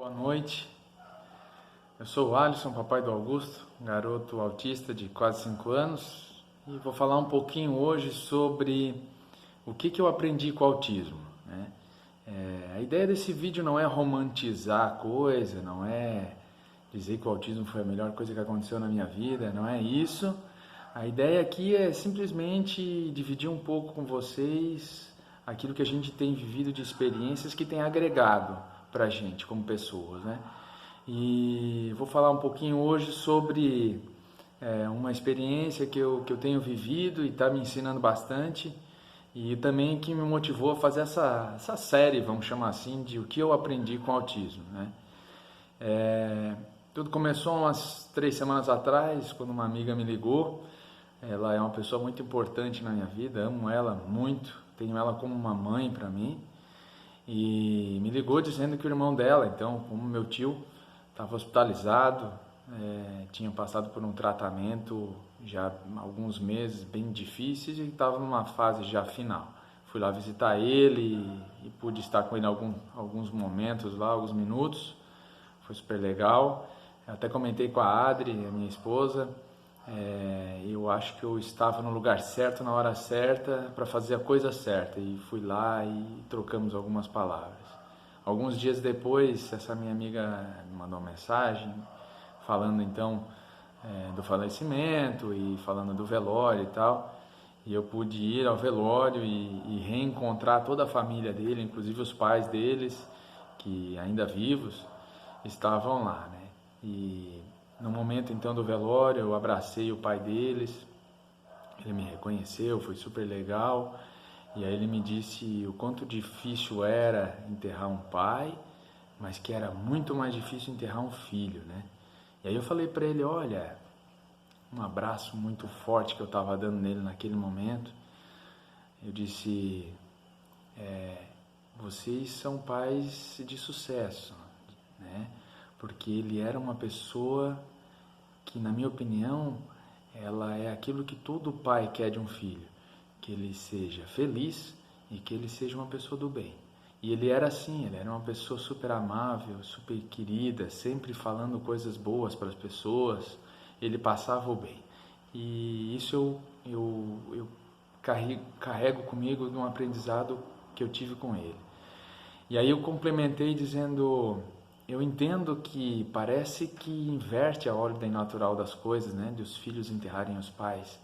Boa noite, eu sou o Alisson, papai do Augusto, um garoto autista de quase 5 anos, e vou falar um pouquinho hoje sobre o que eu aprendi com o autismo, né? A ideia desse vídeo não é romantizar a coisa, não é dizer que o autismo foi a melhor coisa que aconteceu na minha vida, não é isso. A ideia aqui é simplesmente dividir um pouco com vocês aquilo que a gente tem vivido de experiências que tem agregado pra gente como pessoas, né? E vou falar um pouquinho hoje sobre uma experiência que eu tenho vivido e está me ensinando bastante, e também que me motivou a fazer essa série, vamos chamar assim, de o que eu aprendi com o autismo, né? Tudo começou umas 3 semanas atrás, quando uma amiga me ligou. Ela é uma pessoa muito importante na minha vida, amo ela muito, tenho ela como uma mãe para mim. E me ligou dizendo que o irmão dela, então, como meu tio, estava hospitalizado, tinha passado por um tratamento já há alguns meses bem difíceis e estava numa fase já final. Fui lá visitar ele e pude estar com ele alguns momentos lá, alguns minutos, foi super legal. Eu até comentei com a Adri, a minha esposa. Eu acho que eu estava no lugar certo, na hora certa, para fazer a coisa certa, e fui lá e trocamos algumas palavras. Alguns dias depois, essa minha amiga me mandou uma mensagem falando então do falecimento e falando do velório e tal, e eu pude ir ao velório e reencontrar toda a família dele, inclusive os pais deles, que ainda vivos, estavam lá, né? E no momento então do velório, eu abracei o pai deles, ele me reconheceu, foi super legal, e aí ele me disse o quanto difícil era enterrar um pai, mas que era muito mais difícil enterrar um filho, né? E aí eu falei para ele, olha, um abraço muito forte que eu estava dando nele naquele momento, eu disse, vocês são pais de sucesso, né? Porque ele era uma pessoa que, na minha opinião, ela é aquilo que todo pai quer de um filho, que ele seja feliz e que ele seja uma pessoa do bem. E ele era assim, ele era uma pessoa super amável, super querida, sempre falando coisas boas para as pessoas, ele passava o bem. E isso eu carrego comigo de um aprendizado que eu tive com ele. E aí eu complementei dizendo, eu entendo que parece que inverte a ordem natural das coisas, né, de os filhos enterrarem os pais,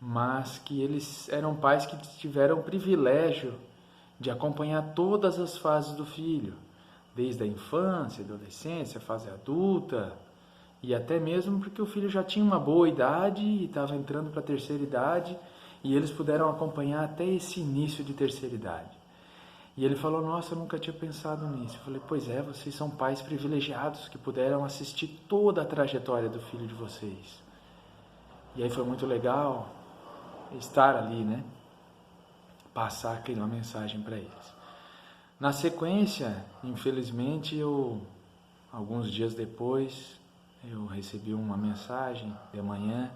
mas que eles eram pais que tiveram o privilégio de acompanhar todas as fases do filho, desde a infância, adolescência, fase adulta, e até mesmo porque o filho já tinha uma boa idade e estava entrando para a terceira idade, e eles puderam acompanhar até esse início de terceira idade. E ele falou, nossa, eu nunca tinha pensado nisso. Eu falei, pois é, vocês são pais privilegiados que puderam assistir toda a trajetória do filho de vocês. E aí foi muito legal estar ali, né? Passar aquela mensagem para eles. Na sequência, infelizmente, alguns dias depois, eu recebi uma mensagem de manhã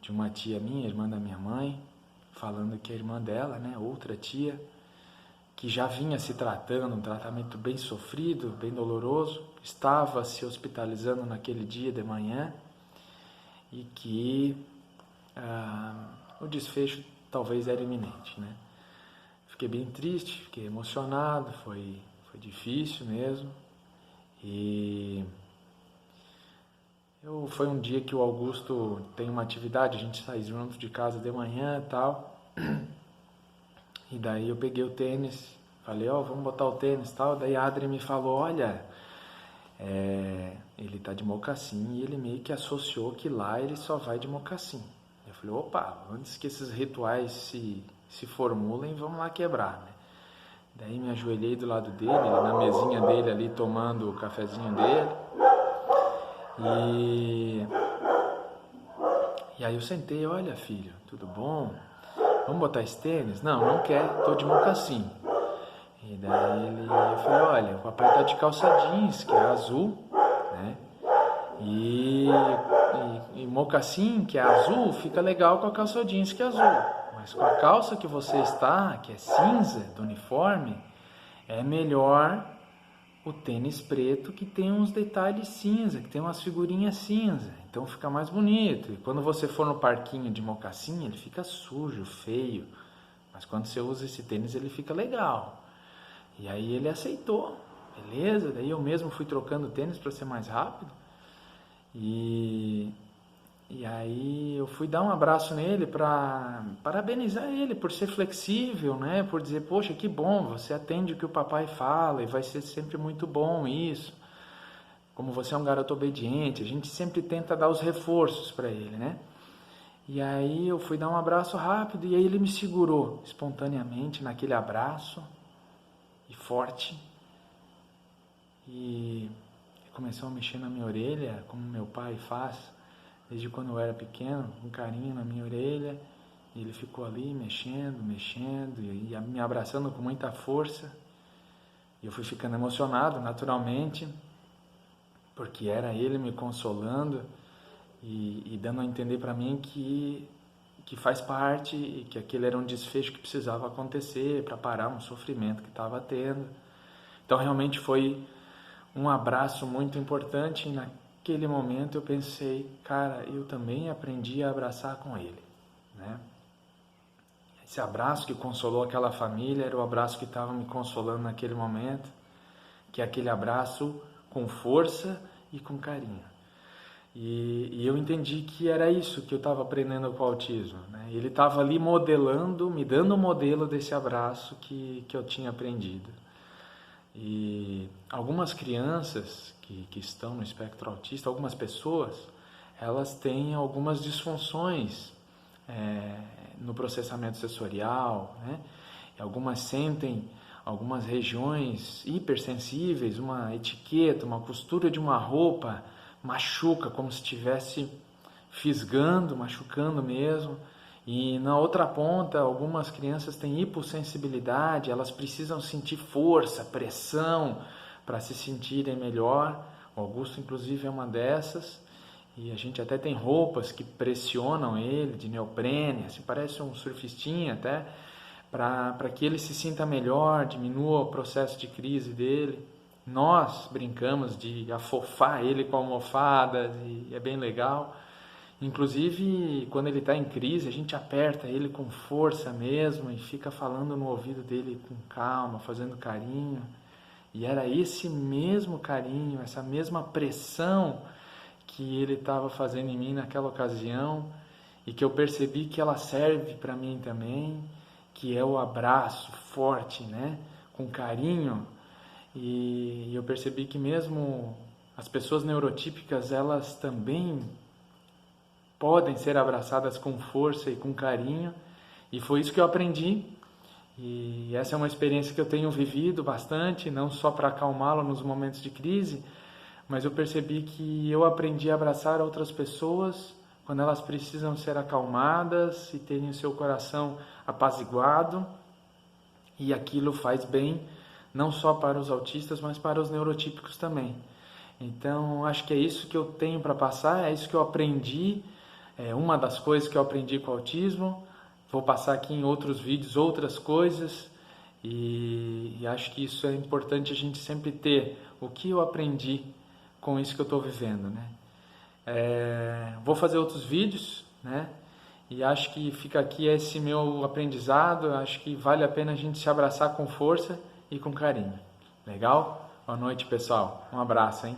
de uma tia minha, irmã da minha mãe, falando que a irmã dela, né, outra tia, que já vinha se tratando, um tratamento bem sofrido, bem doloroso, estava se hospitalizando naquele dia de manhã e que o desfecho talvez era iminente, né? Fiquei bem triste, fiquei emocionado, foi difícil mesmo. E foi um dia que o Augusto tem uma atividade, a gente sai junto de casa de manhã e tal. E daí eu peguei o tênis, falei, vamos botar o tênis e tal. Daí a Adri me falou, olha, ele tá de mocassim, e ele meio que associou que lá ele só vai de mocassim. Eu falei, opa, antes que esses rituais se formulem, vamos lá quebrar, né? Daí me ajoelhei do lado dele, na mesinha dele ali, tomando o cafezinho dele. E aí eu sentei, olha filho, tudo bom? Vamos botar esse tênis? Não quer, tô de mocassim. E daí eu falei, olha, o papai tá de calça jeans, que é azul, né? E mocassim, que é azul, fica legal com a calça jeans, que é azul. Mas com a calça que você está, que é cinza, do uniforme, é melhor o tênis preto que tem uns detalhes cinza, que tem umas figurinhas cinza, então fica mais bonito. E quando você for no parquinho de mocassim, ele fica sujo, feio, mas quando você usa esse tênis ele fica legal. E aí ele aceitou, beleza, daí eu mesmo fui trocando o tênis para ser mais rápido. E aí eu fui dar um abraço nele para parabenizar ele por ser flexível, né? Por dizer, poxa, que bom, você atende o que o papai fala e vai ser sempre muito bom isso. Como você é um garoto obediente, a gente sempre tenta dar os reforços para ele, né? E aí eu fui dar um abraço rápido e aí ele me segurou espontaneamente naquele abraço e forte. E começou a mexer na minha orelha, como meu pai faz desde quando eu era pequeno, um carinho na minha orelha. E ele ficou ali mexendo e me abraçando com muita força. E eu fui ficando emocionado, naturalmente, porque era ele me consolando e dando a entender para mim que faz parte e que aquele era um desfecho que precisava acontecer para parar um sofrimento que estava tendo. Então realmente foi um abraço muito importante e naquele momento eu pensei, cara, eu também aprendi a abraçar com ele, né? Esse abraço que consolou aquela família era o abraço que estava me consolando naquele momento, que é aquele abraço com força e com carinho. E eu entendi que era isso que eu estava aprendendo com o autismo, né? Ele estava ali modelando, me dando um modelo desse abraço que eu tinha aprendido. E algumas crianças que estão no espectro autista, algumas pessoas, elas têm algumas disfunções no processamento sensorial, né? E algumas sentem algumas regiões hipersensíveis, uma etiqueta, uma costura de uma roupa machuca, como se estivesse fisgando, machucando mesmo. E na outra ponta, algumas crianças têm hipossensibilidade, elas precisam sentir força, pressão para se sentirem melhor. O Augusto, inclusive, é uma dessas. E a gente até tem roupas que pressionam ele, de neoprene, assim, parece um surfistinha até, para que ele se sinta melhor, diminua o processo de crise dele. Nós brincamos de afofar ele com almofadas e é bem legal. Inclusive, quando ele está em crise, a gente aperta ele com força mesmo e fica falando no ouvido dele com calma, fazendo carinho. E era esse mesmo carinho, essa mesma pressão que ele estava fazendo em mim naquela ocasião e que eu percebi que ela serve para mim também, que é o abraço forte, né, com carinho. E eu percebi que mesmo as pessoas neurotípicas, elas também podem ser abraçadas com força e com carinho, e foi isso que eu aprendi, e essa é uma experiência que eu tenho vivido bastante, não só para acalmá-lo nos momentos de crise, mas eu percebi que eu aprendi a abraçar outras pessoas quando elas precisam ser acalmadas e terem o seu coração apaziguado, e aquilo faz bem não só para os autistas, mas para os neurotípicos também. Então, acho que é isso que eu tenho para passar, é isso que eu aprendi. É uma das coisas que eu aprendi com o autismo. Vou passar aqui em outros vídeos outras coisas e acho que isso é importante a gente sempre ter o que eu aprendi com isso que eu estou vivendo, né? Vou fazer outros vídeos, né? E acho que fica aqui esse meu aprendizado. Acho que vale a pena a gente se abraçar com força e com carinho. Legal? Boa noite, pessoal. Um abraço, hein?